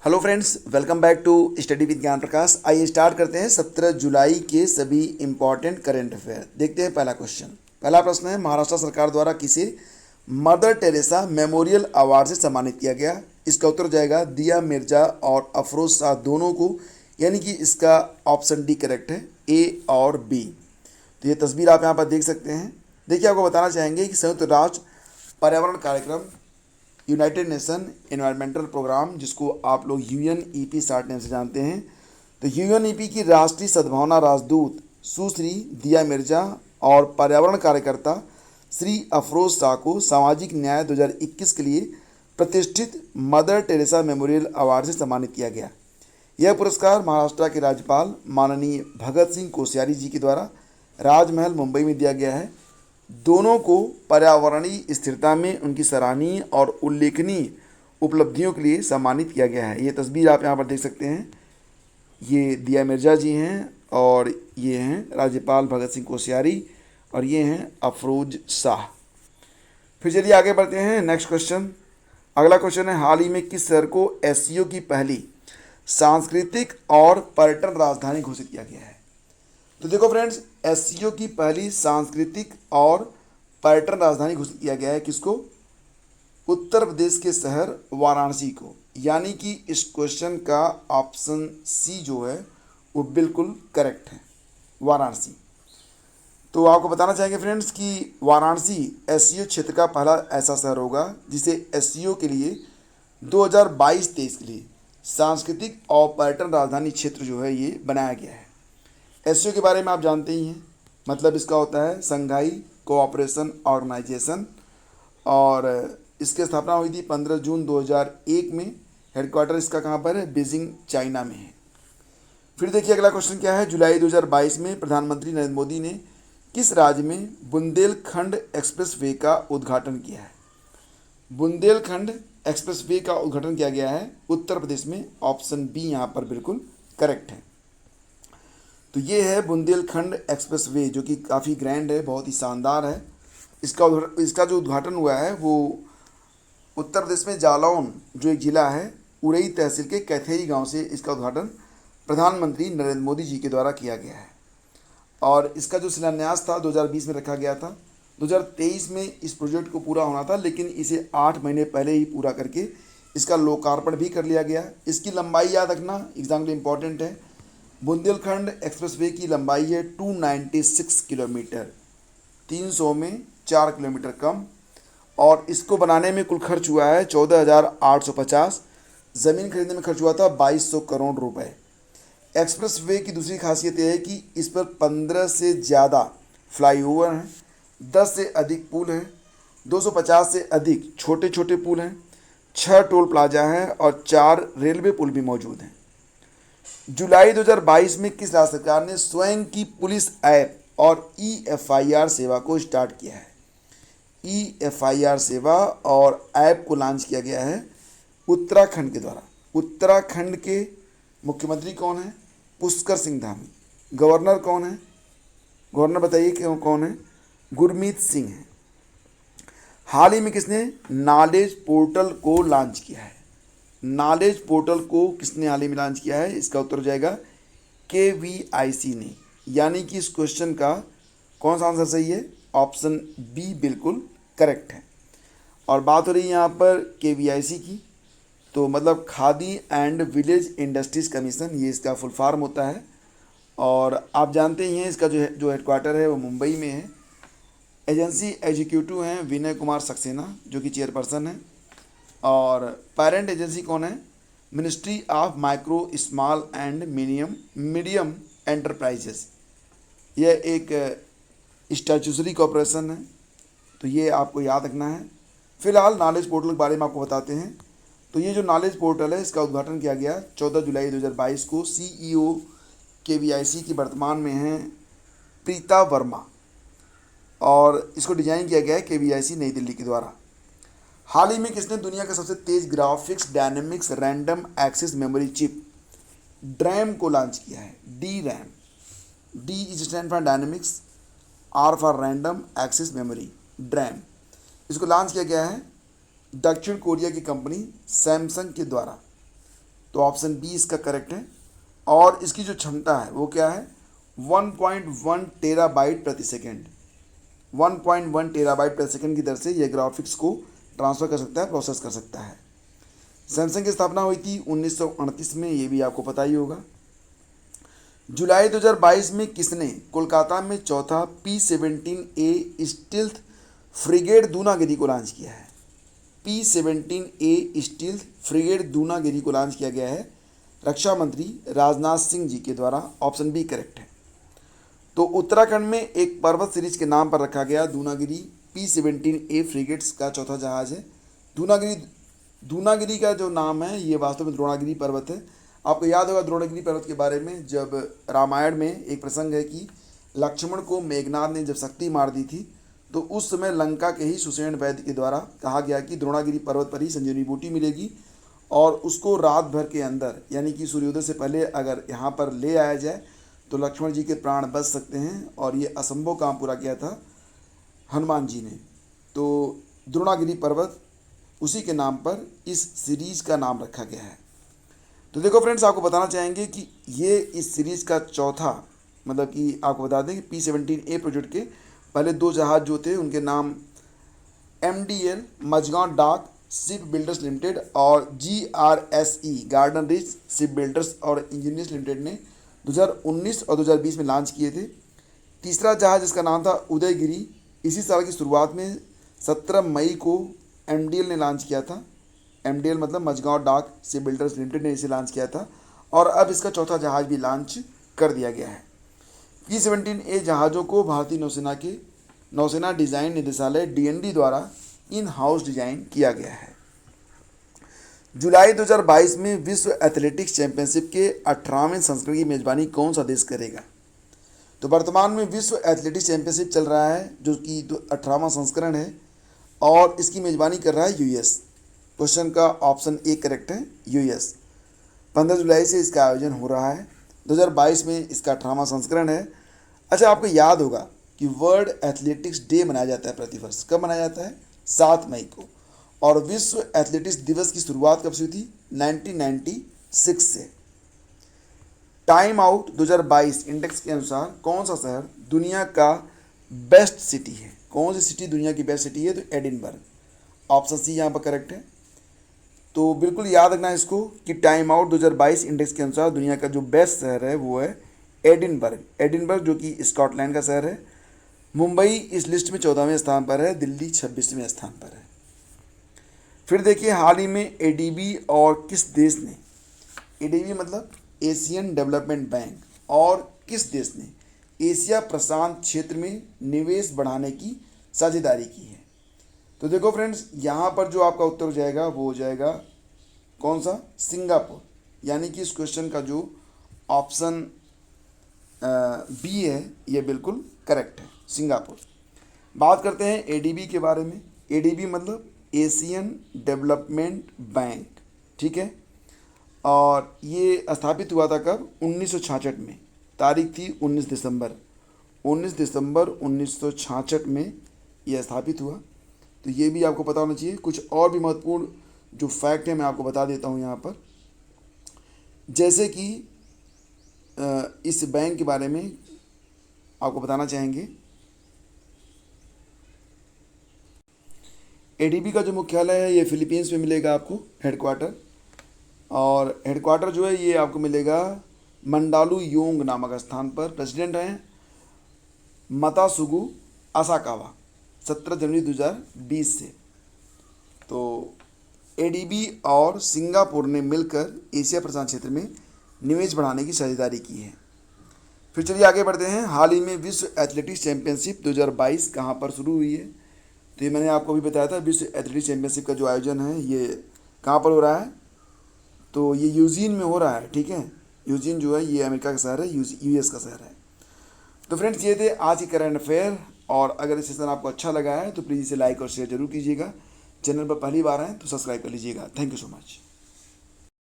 Hello friends, welcome back to study with Gyan Prakash. आइए start करते हैं 17 जुलाई के सभी इंपॉर्टेंट करंट अफेयर। देखते हैं पहला क्वेश्चन। पहला प्रश्न है, महाराष्ट्र सरकार द्वारा किसे मदर टेरेसा मेमोरियल अवार्ड से सम्मानित किया गया? इसका उत्तर हो जाएगा दिया मिर्जा और अफरोज शाह दोनों को, यानी कि इसका ऑप्शन डी करेक्ट है, ए और बी। तो ये तस्वीर आप यहाँ पर देख सकते हैं। देखिए, आपको बताना चाहेंगे कि संयुक्त राष्ट्र पर्यावरण कार्यक्रम, यूनाइटेड नेशन एनवायरमेंटल प्रोग्राम, जिसको आप लोग UNEP शॉर्ट नेम से जानते हैं, तो UNEP की राष्ट्रीय सद्भावना राजदूत सुश्री दिया मिर्जा और पर्यावरण कार्यकर्ता श्री अफरोज शाह को सामाजिक न्याय 2021 के लिए प्रतिष्ठित मदर टेरेसा मेमोरियल अवार्ड से सम्मानित किया गया। यह पुरस्कार महाराष्ट्र के राज्यपाल माननीय भगत सिंह कोश्यारी जी के द्वारा राजमहल मुंबई में दिया गया है। दोनों को पर्यावरणीय स्थिरता में उनकी सराहनीय और उल्लेखनीय उपलब्धियों के लिए सम्मानित किया गया है। ये तस्वीर आप यहाँ पर देख सकते हैं। ये दिया मिर्जा जी हैं और ये हैं राज्यपाल भगत सिंह कोश्यारी और ये हैं अफरोज शाह। फिर चलिए आगे बढ़ते हैं। नेक्स्ट क्वेश्चन, अगला क्वेश्चन है, हाल ही में किस शहर को SCO की पहली सांस्कृतिक और पर्यटन राजधानी घोषित किया गया है? तो देखो फ्रेंड्स, SCO की पहली सांस्कृतिक और पर्यटन राजधानी घोषित किया गया है किसको? उत्तर प्रदेश के शहर वाराणसी को। यानी कि इस क्वेश्चन का ऑप्शन सी जो है वो बिल्कुल करेक्ट है, वाराणसी। तो आपको बताना चाहेंगे फ्रेंड्स कि वाराणसी SCO क्षेत्र का पहला ऐसा शहर होगा जिसे SCO के लिए 2022-23 के लिए सांस्कृतिक और पर्यटन राजधानी क्षेत्र जो है ये बनाया गया है। SCO के बारे में आप जानते ही हैं, मतलब इसका होता है संघाई कोऑपरेशन ऑर्गेनाइजेशन, और इसकी स्थापना हुई थी 15 जून 2001 में। हेडक्वार्टर इसका कहाँ पर है? बीजिंग, चाइना में है। फिर देखिए अगला क्वेश्चन क्या है, जुलाई 2022 में प्रधानमंत्री नरेंद्र मोदी ने किस राज्य में बुंदेलखंड एक्सप्रेसवे का उद्घाटन किया है? बुंदेलखंड एक्सप्रेसवे का उद्घाटन किया गया है उत्तर प्रदेश में। ऑप्शन बी यहाँ पर बिल्कुल करेक्ट है। तो ये है बुंदेलखंड एक्सप्रेसवे, जो कि काफ़ी ग्रैंड है, बहुत ही शानदार है। इसका जो उद्घाटन हुआ है वो उत्तर प्रदेश में जालौन जो एक ज़िला है, उरई तहसील के कैथेरी गांव से इसका उद्घाटन प्रधानमंत्री नरेंद्र मोदी जी के द्वारा किया गया है। और इसका जो शिलान्यास था 2020 में रखा गया था। 2023 में इस प्रोजेक्ट को पूरा होना था, लेकिन इसे 8 महीने पहले ही पूरा करके इसका लोकार्पण भी कर लिया गया। इसकी लंबाई याद रखना, एग्जाम के लिए इम्पॉर्टेंट है। बुंदेलखंड एक्सप्रेसवे की लंबाई है 296 किलोमीटर, 300 में 4 किलोमीटर कम। और इसको बनाने में कुल खर्च हुआ है 14,850। ज़मीन खरीदने में खर्च हुआ था 2200 करोड़ रुपए। एक्सप्रेसवे की दूसरी खासियत यह है कि इस पर 15 से ज़्यादा फ्लाईओवर हैं, 10 से अधिक पुल हैं, 250 से अधिक छोटे छोटे पुल हैं, 6 टोल प्लाजा हैं और 4 रेलवे पुल भी मौजूद हैं। जुलाई 2022 में किस राज्य सरकार ने स्वयं की पुलिस ऐप और EFIR सेवा को स्टार्ट किया है? EFIR सेवा और ऐप को लॉन्च किया गया है उत्तराखंड के द्वारा। उत्तराखंड के मुख्यमंत्री कौन है? पुष्कर सिंह धामी। गवर्नर कौन है? गवर्नर बताइए क्यों कौन है? गुरमीत सिंह है। हाल ही में किसने नॉलेज पोर्टल को लॉन्च किया है? नॉलेज पोर्टल को किसने हाल ही में लॉन्च किया है? इसका उत्तर हो जाएगा KVIC ने। यानी कि इस क्वेश्चन का कौन सा आंसर सही है? ऑप्शन बी बिल्कुल करेक्ट है। और बात हो रही है यहाँ पर KVIC की, तो मतलब khadi and village industries commission, ये इसका फुल फॉर्म होता है। और आप जानते ही हैं इसका जो हेडक्वार्टर है वो मुंबई में है। एजेंसी एग्जीक्यूटिव हैं विनय कुमार सक्सेना, जो कि चेयरपर्सन है। और पेरेंट एजेंसी कौन है? Ministry of micro small and medium enterprises. यह एक स्टैट्यूटरी कॉर्पोरेशन है, तो ये आपको याद रखना है। फिलहाल नॉलेज पोर्टल के बारे में आपको बताते हैं। तो ये जो नॉलेज पोर्टल है इसका उद्घाटन किया गया 14 जुलाई 2022 को। CEO KVIC की वर्तमान में हैं प्रीता वर्मा और इसको डिजाइन किया गया है KVIC नई दिल्ली के द्वारा। हाल ही में किसने दुनिया का सबसे तेज graphics dynamics random access memory chip DRAM को लॉन्च किया है? DRAM, D is stand for dynamics, R for random access memory, DRAM। इसको लॉन्च किया गया है दक्षिण कोरिया की कंपनी सैमसंग के द्वारा। तो ऑप्शन बी इसका करेक्ट है। और इसकी जो क्षमता है वो क्या है, 1.1 टेराबाइट प्रति सेकेंड। 1.1 टेराबाइट प्रति सेकेंड की दर से यह ग्राफिक्स को ट्रांसफ़र कर सकता है, प्रोसेस कर सकता है। सैमसंग की स्थापना हुई थी 1938 में, ये भी आपको पता ही होगा। जुलाई 2022 में किसने कोलकाता में चौथा P-17A स्टील्थ फ्रिगेट दूनागिरी को लॉन्च किया है? P-17A स्टील्थ फ्रिगेट दूनागिरी को लॉन्च किया गया है रक्षा मंत्री राजनाथ सिंह जी के द्वारा। ऑप्शन बी करेक्ट है। तो उत्तराखंड में एक पर्वत सीरीज के नाम पर रखा गया दूनागिरी P-17A फ्रिगेट्स का चौथा जहाज है। दूनागिरी का जो नाम है ये वास्तव में द्रोणागिरी पर्वत है। आपको याद होगा द्रोणागिरी पर्वत के बारे में, जब रामायण में एक प्रसंग है कि लक्ष्मण को मेघनाद ने जब शक्ति मार दी थी, तो उस समय लंका के ही सुषेण वैद्य के द्वारा कहा गया कि द्रोणागिरी पर्वत पर ही संजीवनी बूटी मिलेगी और उसको रात भर के अंदर यानी कि सूर्योदय से पहले अगर यहाँ पर ले आया जाए तो लक्ष्मण जी के प्राण बच सकते हैं। और ये असंभव काम पूरा किया था हनुमान जी ने। तो द्रोणागिरी पर्वत उसी के नाम पर इस सीरीज़ का नाम रखा गया है। तो देखो फ्रेंड्स, आपको बताना चाहेंगे कि ये इस सीरीज़ का चौथा, मतलब कि आपको बता दें कि P-17A प्रोजेक्ट के पहले दो जहाज़ जो थे उनके नाम MDL मझगांव डाक शिप बिल्डर्स लिमिटेड और GRSE garden rich ship builders और इंजीनियर्स लिमिटेड ने 2019 और 2020 में लॉन्च किए थे। तीसरा जहाज़ जिसका नाम था उदयगिरी, इसी साल की शुरुआत में 17 मई को MDL ने लॉन्च किया था। MDL मतलब मझगांव डाक शिप बिल्डर्स लिमिटेड ने इसे लॉन्च किया था और अब इसका चौथा जहाज़ भी लॉन्च कर दिया गया है। P-17A जहाज़ों को भारतीय नौसेना के नौसेना डिज़ाइन निदेशालय DND द्वारा इन हाउस डिजाइन किया गया है। जुलाई 2022 में विश्व एथलेटिक्स चैंपियनशिप के 18वें संस्करण की मेजबानी कौन सा देश करेगा? तो वर्तमान में विश्व एथलेटिक्स चैंपियनशिप चल रहा है जो कि 18वां संस्करण है और इसकी मेजबानी कर रहा है US। क्वेश्चन का ऑप्शन ए करेक्ट है, US। 15 जुलाई से इसका आयोजन हो रहा है। 2022 में इसका 18वां संस्करण है। अच्छा, आपको याद होगा कि वर्ल्ड एथलेटिक्स डे मनाया जाता है प्रतिवर्ष। कब मनाया जाता है? 7 मई को। और विश्व एथलेटिक्स दिवस की शुरुआत कब से हुई थी? 1996 से। टाइम आउट 2022 इंडेक्स के अनुसार कौन सा शहर दुनिया का बेस्ट सिटी है? कौन सी सिटी दुनिया की बेस्ट सिटी है? तो एडिनबर्ग। ऑप्शन सी यहाँ पर करेक्ट है। तो बिल्कुल याद रखना इसको कि टाइम आउट 2022 इंडेक्स के अनुसार दुनिया का जो बेस्ट शहर है वो है एडिनबर्ग। एडिनबर्ग जो कि स्कॉटलैंड का शहर है। मुंबई इस लिस्ट में 14वें स्थान पर है, दिल्ली 26वें स्थान पर है। फिर देखिए, हाल ही में ADB और किस देश ने, ADB मतलब एशियन डेवलपमेंट बैंक, और किस देश ने एशिया प्रशांत क्षेत्र में निवेश बढ़ाने की साझेदारी की है? तो देखो फ्रेंड्स, यहाँ पर जो आपका उत्तर हो जाएगा वो हो जाएगा कौन सा? सिंगापुर। यानी कि इस क्वेश्चन का जो ऑप्शन बी है ये बिल्कुल करेक्ट है, सिंगापुर। बात करते हैं ADB के बारे में। ADB मतलब एशियन डेवलपमेंट बैंक, ठीक है। और ये स्थापित हुआ था कब? 1966 में। तारीख थी 19 दिसंबर 1966 में यह स्थापित हुआ। तो ये भी आपको पता होना चाहिए। कुछ और भी महत्वपूर्ण जो फैक्ट है मैं आपको बता देता हूँ यहाँ पर, जैसे कि इस बैंक के बारे में आपको बताना चाहेंगे। ADB का जो मुख्यालय है ये फिलीपींस में मिलेगा आपको, हेडक्वार्टर। और हेडक्वार्टर जो है ये आपको मिलेगा मंडालू योंग नामक स्थान पर। प्रेसिडेंट हैं मतासुगु असाकावा, 17 जनवरी 2020 से। तो ADB और सिंगापुर ने मिलकर एशिया प्रशांत क्षेत्र में निवेश बढ़ाने की साझेदारी की है। फिर चलिए आगे बढ़ते हैं। हाल ही में विश्व एथलेटिक्स चैंपियनशिप 2022 कहाँ पर शुरू हुई है? तो ये मैंने आपको अभी बताया था। विश्व एथलेटिक्स चैंपियनशिप का जो आयोजन है ये कहाँ पर हो रहा है? तो ये यूजीन में हो रहा है, ठीक है। यूजीन जो है ये अमेरिका का शहर है, US का शहर है। तो फ्रेंड्स, ये थे आज की करंट अफेयर। और अगर ये सेशन आपको अच्छा लगा है तो प्लीज़ इसे लाइक और शेयर जरूर कीजिएगा। चैनल पर पहली बार आए तो सब्सक्राइब कर लीजिएगा। Thank you so much.